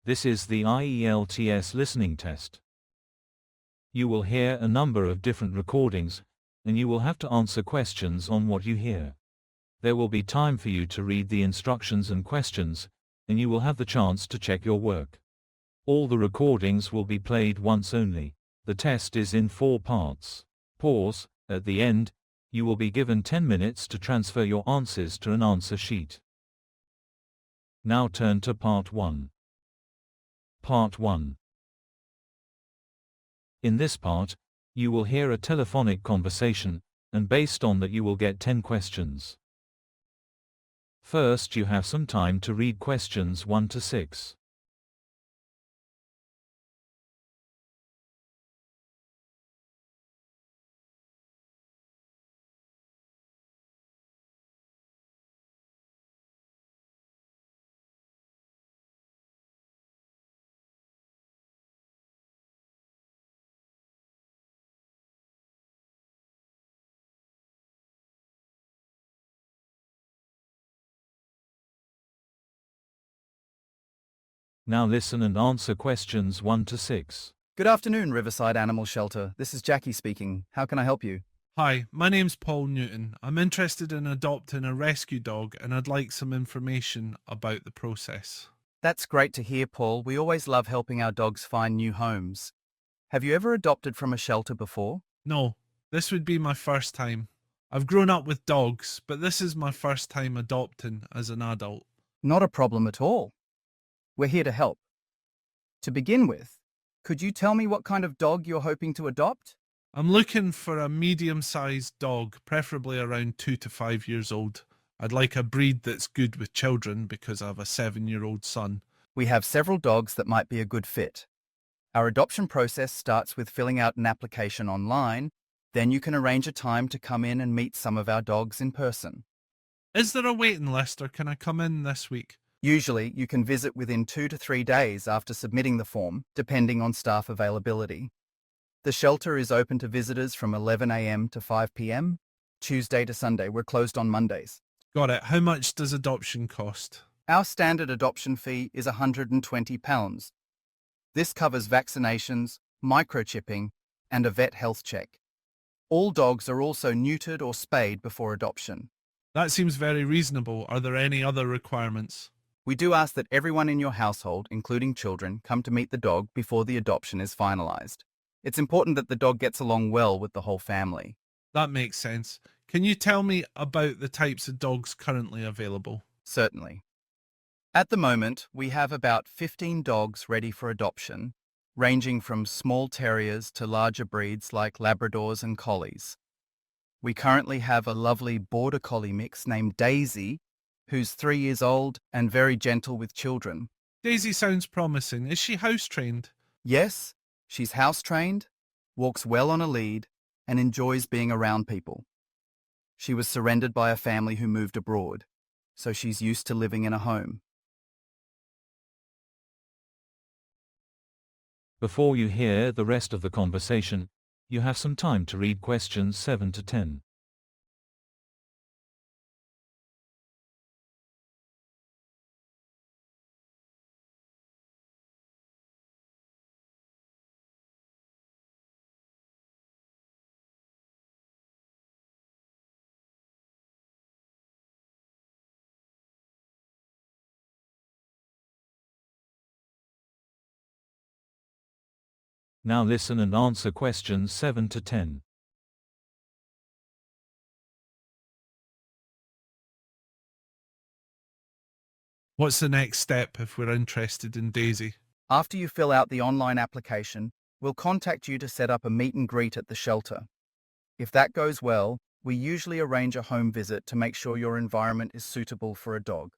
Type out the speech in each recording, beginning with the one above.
This is the IELTS listening test. You will hear a number of different recordings, and you will have to answer questions on what you hear. There will be time for you to read the instructions and questions, and you will have the chance to check your work. All the recordings will be played once only. The test is in 4 parts. Pause. At the end, you will be given 10 minutes to transfer your answers to an answer sheet. Now turn to Part 1. Part 1. In this part, you will hear a telephonic conversation, and based on that you will get 10 questions. First, you have some time to read questions 1 to 6. Now listen and answer questions 1 to 6. Good afternoon, Riverside Animal Shelter. This is Jackie speaking. How can I help you? Hi, my name's Paul Newton. I'm interested in adopting a rescue dog and I'd like some information about the process. That's great to hear, Paul. We always love helping our dogs find new homes. Have you ever adopted from a shelter before? No, this would be my first time. I've grown up with dogs, but this is my first time adopting as an adult. Not a problem at all. We're here to help. To begin with, could you tell me what kind of dog you're hoping to adopt? I'm looking for a medium-sized dog, preferably around 2 to 5 years old. I'd like a breed that's good with children because I have a 7-year-old son. We have several dogs that might be a good fit. Our adoption process starts with filling out an application online. Then you can arrange a time to come in and meet some of our dogs in person. Is there a waiting list or can I come in this week? Usually, you can visit within 2 to 3 days after submitting the form, depending on staff availability. The shelter is open to visitors from 11 a.m. to 5 p.m., Tuesday to Sunday. We're closed on Mondays. Got it. How much does adoption cost? Our standard adoption fee is £120. This covers vaccinations, microchipping, and a vet health check. All dogs are also neutered or spayed before adoption. That seems very reasonable. Are there any other requirements? We do ask that everyone in your household, including children, come to meet the dog before the adoption is finalized. It's important that the dog gets along well with the whole family. That makes sense. Can you tell me about the types of dogs currently available? Certainly. At the moment, we have about 15 dogs ready for adoption, ranging from small terriers to larger breeds like Labradors and Collies. We currently have a lovely Border Collie mix named Daisy, who's 3 years old and very gentle with children. Daisy sounds promising. Is she house trained? Yes, she's house-trained, walks well on a lead, and enjoys being around people. She was surrendered by a family who moved abroad, so she's used to living in a home. Before you hear the rest of the conversation, you have some time to read questions 7 to 10. Now listen and answer questions 7 to 10. What's the next step if we're interested in Daisy? After you fill out the online application, we'll contact you to set up a meet and greet at the shelter. If that goes well, we usually arrange a home visit to make sure your environment is suitable for a dog.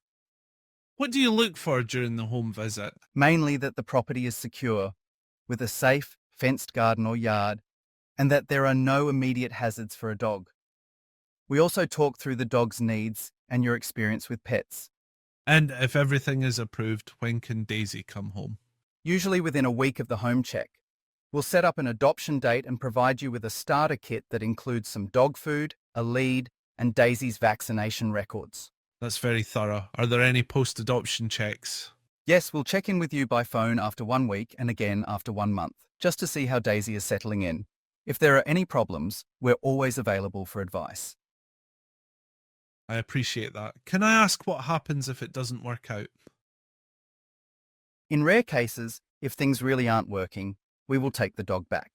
What do you look for during the home visit? Mainly that the property is secure, with a safe, fenced garden or yard, and that there are no immediate hazards for a dog. We also talk through the dog's needs and your experience with pets. And if everything is approved, when can Daisy come home? Usually within a week of the home check. We'll set up an adoption date and provide you with a starter kit that includes some dog food, a lead, and Daisy's vaccination records. That's very thorough. Are there any post-adoption checks? Yes, we'll check in with you by phone after 1 week and again after 1 month, just to see how Daisy is settling in. If there are any problems, we're always available for advice. I appreciate that. Can I ask what happens if it doesn't work out? In rare cases, if things really aren't working, we will take the dog back.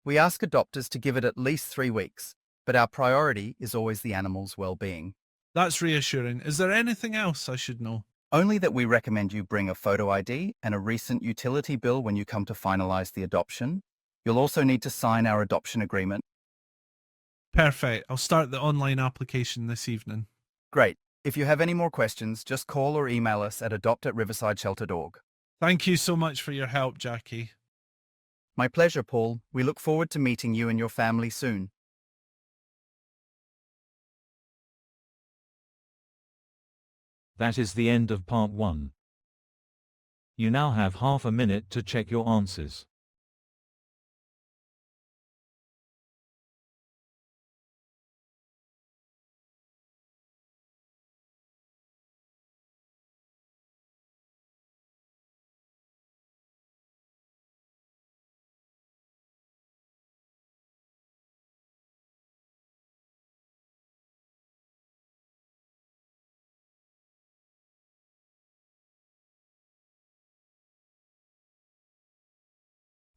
We ask adopters to give it at least 3 weeks, but our priority is always the animal's well-being. That's reassuring. Is there anything else I should know? Only that we recommend you bring a photo ID and a recent utility bill when you come to finalise the adoption. You'll also need to sign our adoption agreement. Perfect. I'll start the online application this evening. Great. If you have any more questions, just call or email us at adopt@riversideshelter.org. Thank you so much for your help, Jackie. My pleasure, Paul. We look forward to meeting you and your family soon. That is the end of part 1. You now have half a minute to check your answers.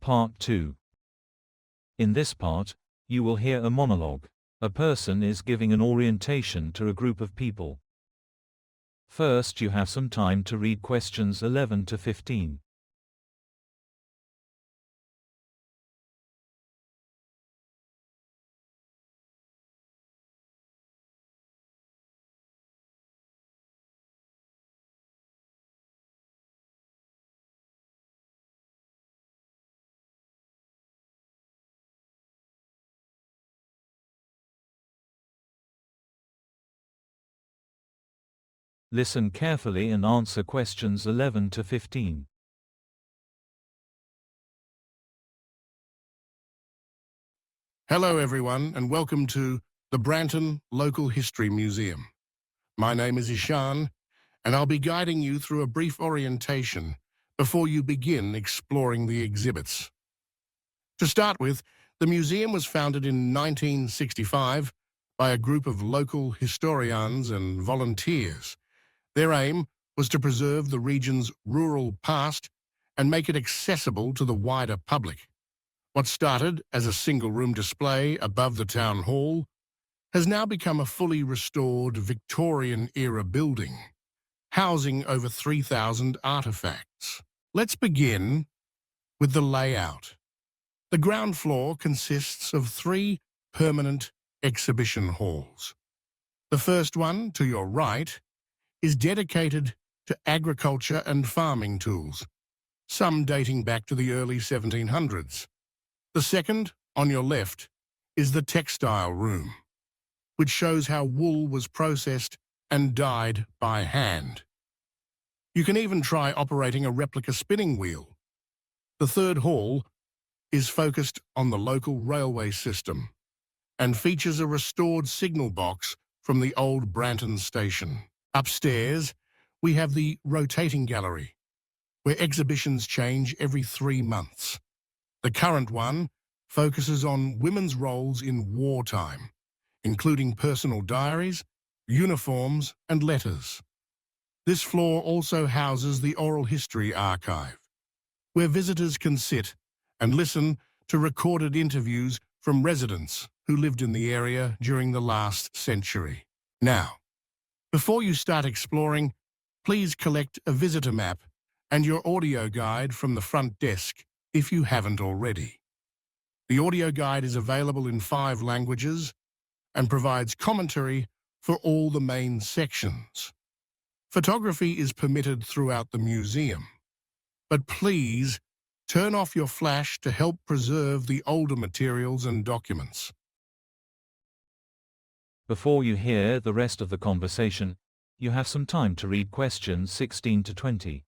Part 2. In this part, you will hear a monologue. A person is giving an orientation to a group of people. First, you have some time to read questions 11 to 15. Listen carefully and answer questions 11 to 15. Hello everyone and welcome to the Branton Local History Museum. My name is Ishan and I'll be guiding you through a brief orientation before you begin exploring the exhibits. To start with, the museum was founded in 1965 by a group of local historians and volunteers. Their aim was to preserve the region's rural past and make it accessible to the wider public. What started as a single-room display above the town hall has now become a fully restored Victorian-era building, housing over 3,000 artifacts. Let's begin with the layout. The ground floor consists of 3 permanent exhibition halls. The first one, to your right, is dedicated to agriculture and farming tools, some dating back to the early 1700s. The second, on your left, is the textile room, which shows how wool was processed and dyed by hand. You can even try operating a replica spinning wheel. The third hall is focused on the local railway system and features a restored signal box from the old Branton station. Upstairs, we have the rotating gallery, where exhibitions change every 3 months. The current one focuses on women's roles in wartime, including personal diaries, uniforms, and letters. This floor also houses the Oral History Archive, where visitors can sit and listen to recorded interviews from residents who lived in the area during the last century. Now, before you start exploring, please collect a visitor map and your audio guide from the front desk if you haven't already. The audio guide is available in 5 languages and provides commentary for all the main sections. Photography is permitted throughout the museum, but please turn off your flash to help preserve the older materials and documents. Before you hear the rest of the conversation, you have some time to read questions 16 to 20.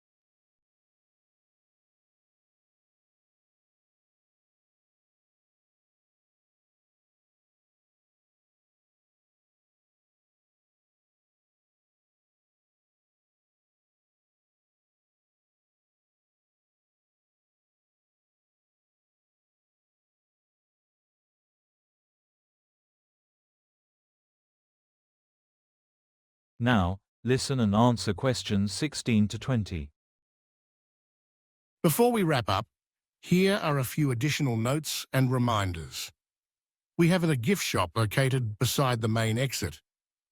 Now, listen and answer questions 16 to 20. Before we wrap up, here are a few additional notes and reminders. We have a gift shop located beside the main exit.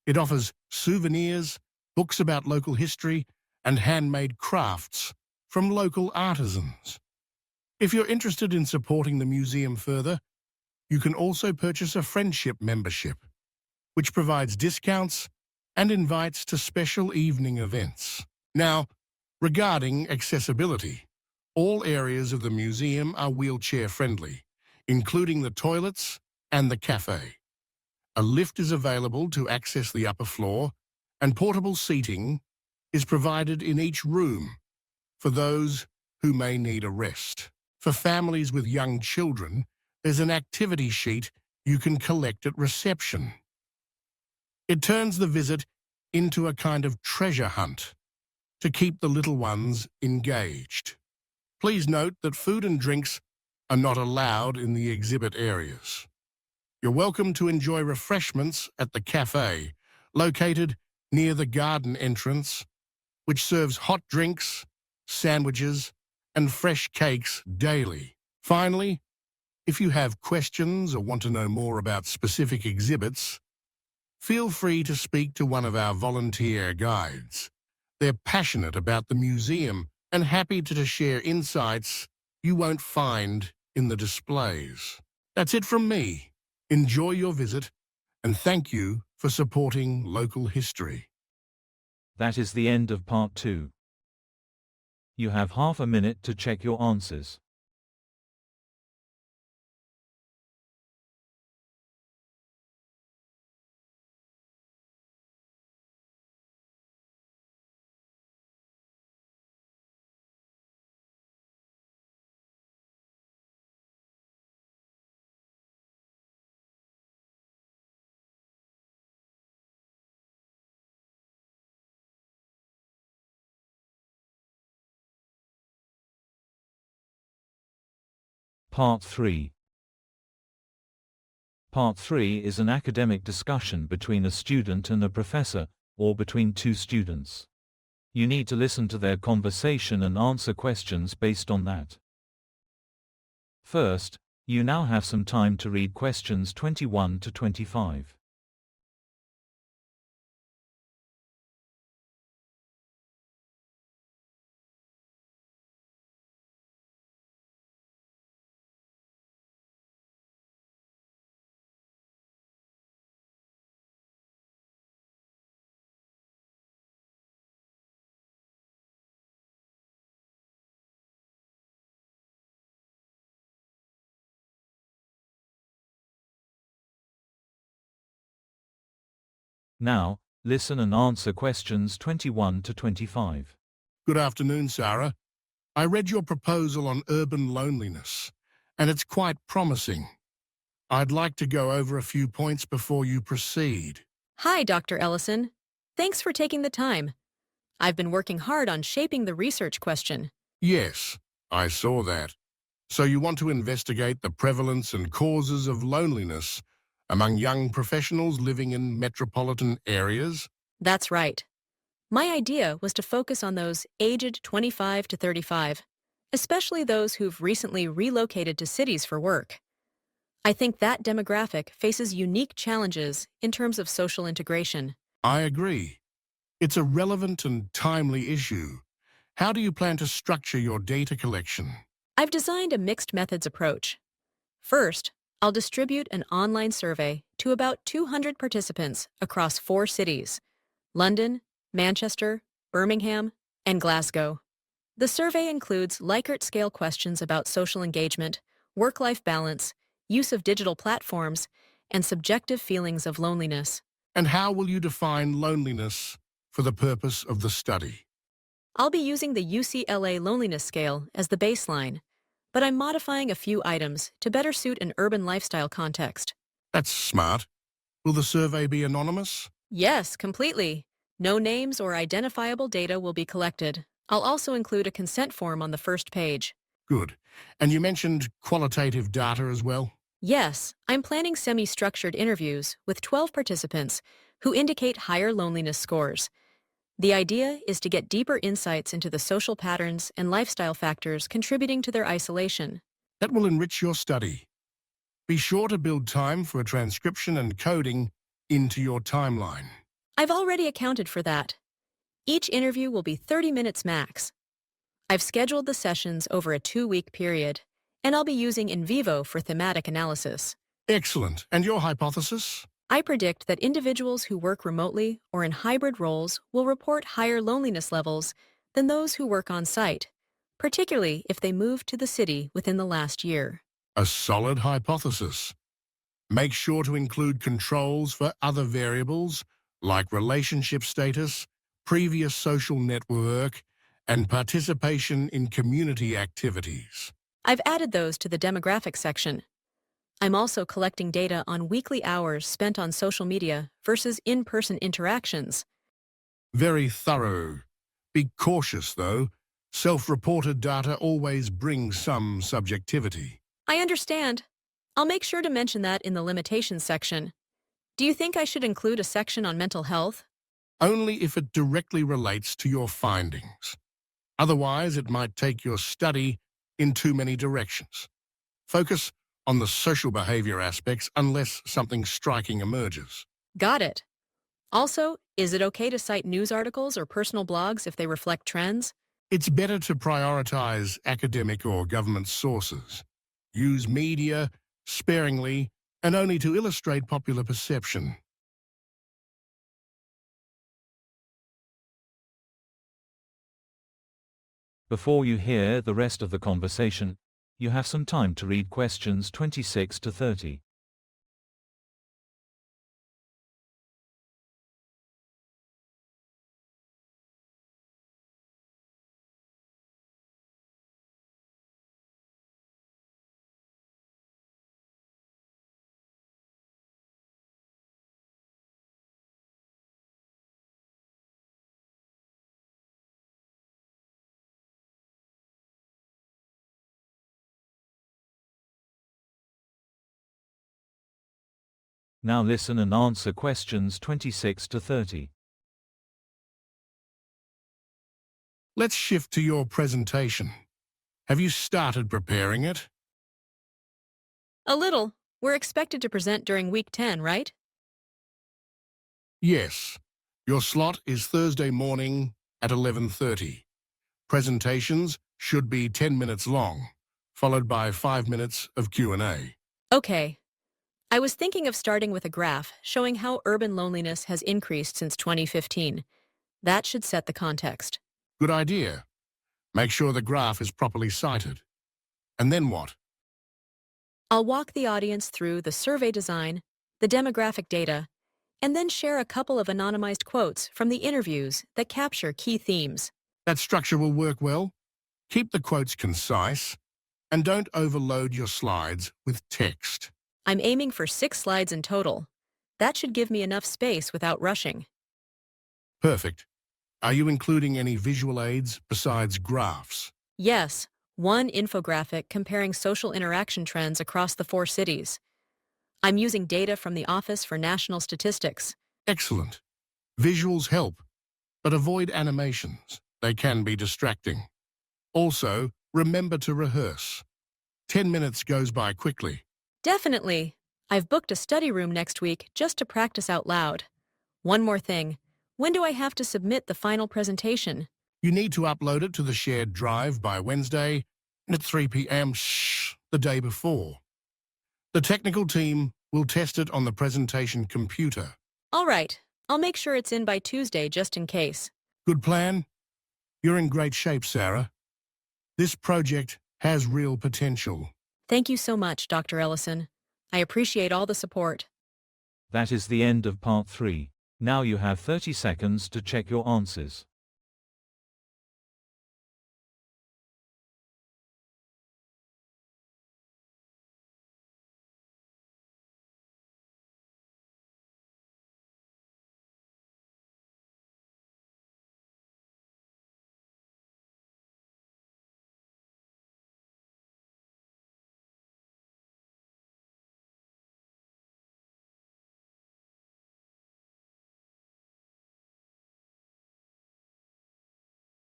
It offers souvenirs, books about local history, and handmade crafts from local artisans. If you're interested in supporting the museum further, you can also purchase a friendship membership, which provides discounts and invites to special evening events. Now, regarding accessibility, all areas of the museum are wheelchair-friendly, including the toilets and the cafe. A lift is available to access the upper floor, and portable seating is provided in each room for those who may need a rest. For families with young children, there's an activity sheet you can collect at reception. It turns the visit into a kind of treasure hunt to keep the little ones engaged. Please note that food and drinks are not allowed in the exhibit areas. You're welcome to enjoy refreshments at the cafe, located near the garden entrance, which serves hot drinks, sandwiches, and fresh cakes daily. Finally, if you have questions or want to know more about specific exhibits, feel free to speak to one of our volunteer guides. They're passionate about the museum and happy to share insights you won't find in the displays. That's it from me. Enjoy your visit, and thank you for supporting local history. That is the end of part 2. You have half a minute to check your answers. Part 3. Part 3 is an academic discussion between a student and a professor, or between two students. You need to listen to their conversation and answer questions based on that. First, you now have some time to read questions 21 to 25. Now, listen and answer questions 21 to 25. Good afternoon, Sarah. I read your proposal on urban loneliness, and it's quite promising. I'd like to go over a few points before you proceed. Hi, Dr. Ellison. Thanks for taking the time. I've been working hard on shaping the research question. Yes, I saw that. So you want to investigate the prevalence and causes of loneliness among young professionals living in metropolitan areas? That's right. My idea was to focus on those aged 25 to 35, especially those who've recently relocated to cities for work. I think that demographic faces unique challenges in terms of social integration. I agree. It's a relevant and timely issue. How do you plan to structure your data collection? I've designed a mixed methods approach. First, I'll distribute an online survey to about 200 participants across 4 cities: London, Manchester, Birmingham, and Glasgow. The survey includes Likert scale questions about social engagement, work-life balance, use of digital platforms, and subjective feelings of loneliness. And how will you define loneliness for the purpose of the study? I'll be using the UCLA Loneliness Scale as the baseline, but I'm modifying a few items to better suit an urban lifestyle context. That's smart. Will the survey be anonymous? Yes, completely. No names or identifiable data will be collected. I'll also include a consent form on the first page. Good. And you mentioned qualitative data as well? Yes, I'm planning semi-structured interviews with 12 participants who indicate higher loneliness scores. The idea is to get deeper insights into the social patterns and lifestyle factors contributing to their isolation. That will enrich your study. Be sure to build time for transcription and coding into your timeline. I've already accounted for that. Each interview will be 30 minutes max. I've scheduled the sessions over a 2-week period, and I'll be using in vivo for thematic analysis. Excellent. And your hypothesis? I predict that individuals who work remotely or in hybrid roles will report higher loneliness levels than those who work on site, particularly if they moved to the city within the last year. A solid hypothesis. Make sure to include controls for other variables like relationship status, previous social network, and participation in community activities. I've added those to the demographics section. I'm also collecting data on weekly hours spent on social media versus in-person interactions. Very thorough. Be cautious, though. Self-reported data always brings some subjectivity. I understand. I'll make sure to mention that in the limitations section. Do you think I should include a section on mental health? Only if it directly relates to your findings. Otherwise, it might take your study in too many directions. Focus on the social behavior aspects unless something striking emerges. Got it. Also, is it okay to cite news articles or personal blogs if they reflect trends? It's better to prioritize academic or government sources. Use media sparingly and only to illustrate popular perception. Before you hear the rest of the conversation, you have some time to read questions 26 to 30. Now listen and answer questions 26 to 30. Let's shift to your presentation. Have you started preparing it? A little. We're expected to present during week 10, right? Yes. Your slot is Thursday morning at 11:30. Presentations should be 10 minutes long, followed by 5 minutes of Q&A. Okay. I was thinking of starting with a graph showing how urban loneliness has increased since 2015. That should set the context. Good idea. Make sure the graph is properly cited. And then what? I'll walk the audience through the survey design, the demographic data, and then share a couple of anonymized quotes from the interviews that capture key themes. That structure will work well. Keep the quotes concise, and don't overload your slides with text. I'm aiming for 6 slides in total. That should give me enough space without rushing. Perfect. Are you including any visual aids besides graphs? Yes, one infographic comparing social interaction trends across the 4 cities. I'm using data from the Office for National Statistics. Excellent. Visuals help, but avoid animations. They can be distracting. Also, remember to rehearse. 10 minutes goes by quickly. Definitely. I've booked a study room next week just to practice out loud. One more thing. When do I have to submit the final presentation? You need to upload it to the shared drive by Wednesday at 3 p.m. The day before. The technical team will test it on the presentation computer. All right. I'll make sure it's in by Tuesday just in case. Good plan? You're in great shape, Sarah. This project has real potential. Thank you so much, Dr. Ellison. I appreciate all the support. That is the end of part 3. Now you have 30 seconds to check your answers.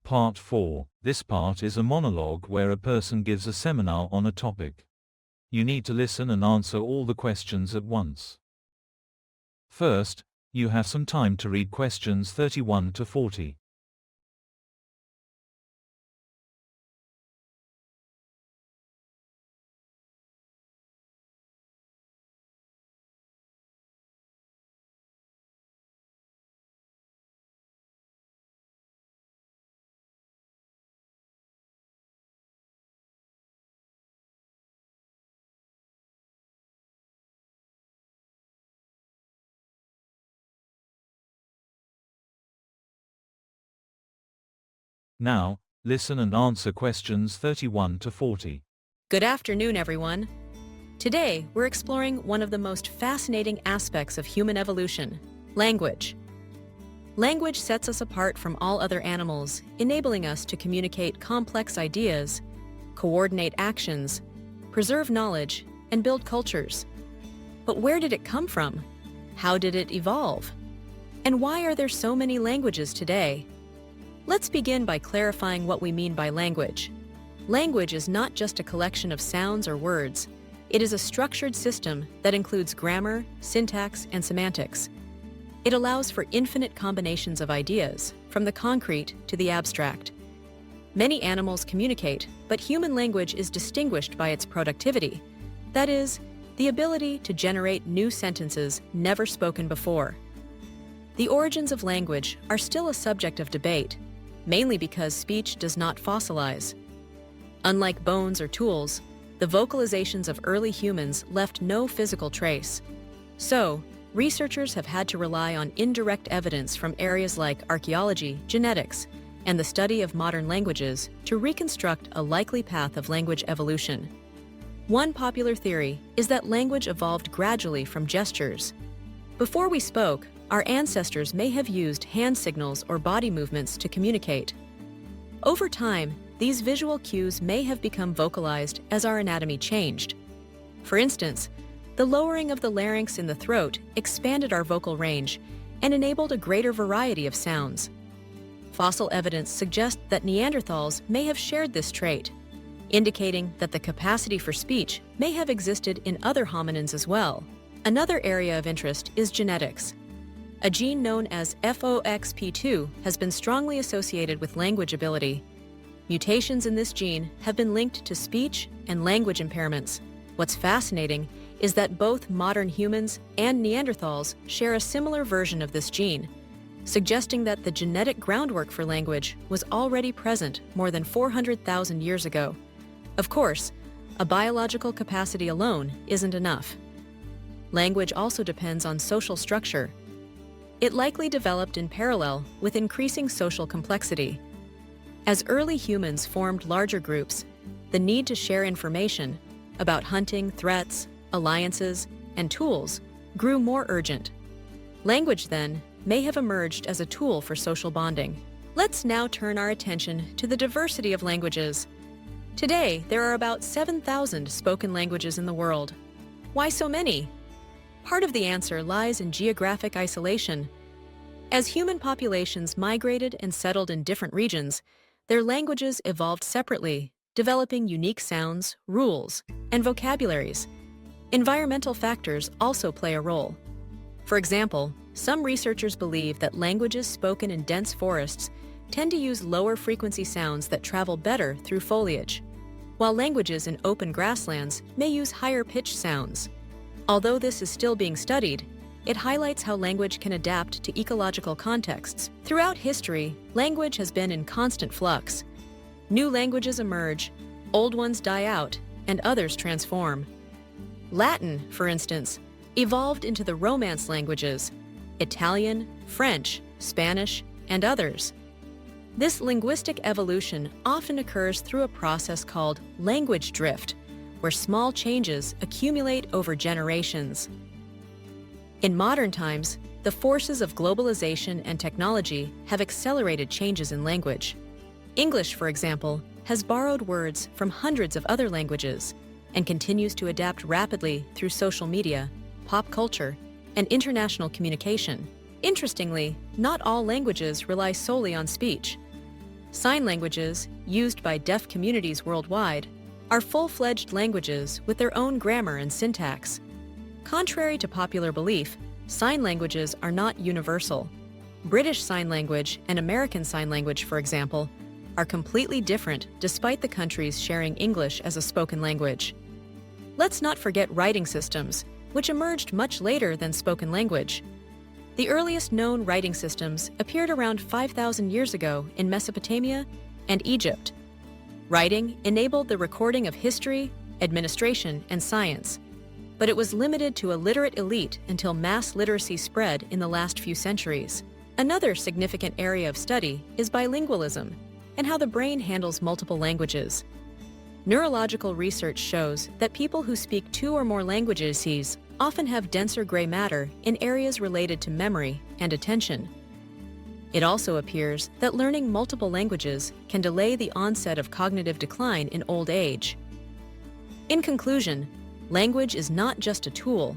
Part 4. This part is a monologue where a person gives a seminar on a topic. You need to listen and answer all the questions at once. First, you have some time to read questions 31 to 40. Now, listen and answer questions 31 to 40. Good afternoon, everyone. Today, we're exploring one of the most fascinating aspects of human evolution, language. Language sets us apart from all other animals, enabling us to communicate complex ideas, coordinate actions, preserve knowledge, and build cultures. But where did it come from? How did it evolve? And why are there so many languages today? Let's begin by clarifying what we mean by language. Language is not just a collection of sounds or words. It is a structured system that includes grammar, syntax, and semantics. It allows for infinite combinations of ideas, from the concrete to the abstract. Many animals communicate, but human language is distinguished by its productivity. That is, the ability to generate new sentences never spoken before. The origins of language are still a subject of debate, mainly because speech does not fossilize. Unlike bones or tools, the vocalizations of early humans left no physical trace. So, researchers have had to rely on indirect evidence from areas like archaeology, genetics, and the study of modern languages to reconstruct a likely path of language evolution. One popular theory is that language evolved gradually from gestures. Before we spoke, our ancestors may have used hand signals or body movements to communicate. Over time, these visual cues may have become vocalized as our anatomy changed. For instance, the lowering of the larynx in the throat expanded our vocal range and enabled a greater variety of sounds. Fossil evidence suggests that Neanderthals may have shared this trait, indicating that the capacity for speech may have existed in other hominins as well. Another area of interest is genetics. A gene known as FOXP2 has been strongly associated with language ability. Mutations in this gene have been linked to speech and language impairments. What's fascinating is that both modern humans and Neanderthals share a similar version of this gene, suggesting that the genetic groundwork for language was already present more than 400,000 years ago. Of course, a biological capacity alone isn't enough. Language also depends on social structure. It likely developed in parallel with increasing social complexity. As early humans formed larger groups, the need to share information about hunting, threats, alliances, and tools grew more urgent. Language, then, may have emerged as a tool for social bonding. Let's now turn our attention to the diversity of languages. Today, there are about 7,000 spoken languages in the world. Why so many? Part of the answer lies in geographic isolation. As human populations migrated and settled in different regions, their languages evolved separately, developing unique sounds, rules, and vocabularies. Environmental factors also play a role. For example, some researchers believe that languages spoken in dense forests tend to use lower frequency sounds that travel better through foliage, while languages in open grasslands may use higher pitched sounds. Although this is still being studied, it highlights how language can adapt to ecological contexts. Throughout history, language has been in constant flux. New languages emerge, old ones die out, and others transform. Latin, for instance, evolved into the Romance languages, Italian, French, Spanish, and others. This linguistic evolution often occurs through a process called language drift, where small changes accumulate over generations. In modern times, the forces of globalization and technology have accelerated changes in language. English, for example, has borrowed words from hundreds of other languages and continues to adapt rapidly through social media, pop culture, and international communication. Interestingly, not all languages rely solely on speech. Sign languages, used by deaf communities worldwide, are full-fledged languages with their own grammar and syntax. Contrary to popular belief, sign languages are not universal. British Sign Language and American Sign Language, for example, are completely different despite the countries sharing English as a spoken language. Let's not forget writing systems, which emerged much later than spoken language. The earliest known writing systems appeared around 5,000 years ago in Mesopotamia and Egypt. Writing enabled the recording of history, administration, and science, but it was limited to a literate elite until mass literacy spread in the last few centuries. Another significant area of study is bilingualism and how the brain handles multiple languages. Neurological research shows that people who speak 2 or more languages often have denser gray matter in areas related to memory and attention. It also appears that learning multiple languages can delay the onset of cognitive decline in old age. In conclusion, language is not just a tool.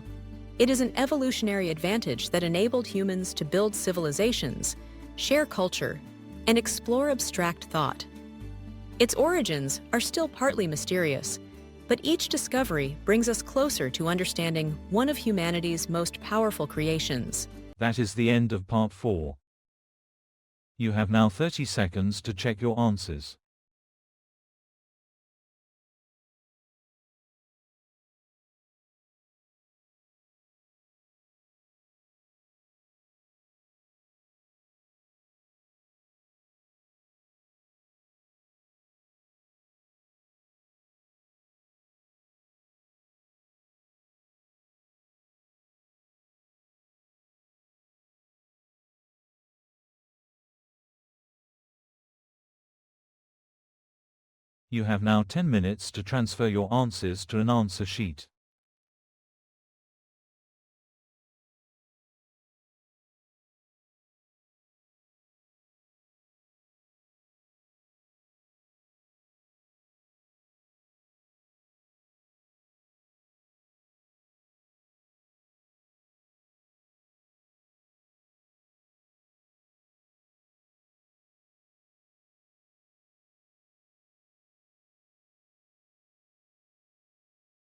It is an evolutionary advantage that enabled humans to build civilizations, share culture, and explore abstract thought. Its origins are still partly mysterious, but each discovery brings us closer to understanding one of humanity's most powerful creations. That is the end of part 4. You have now 30 seconds to check your answers. You have now 10 minutes to transfer your answers to an answer sheet.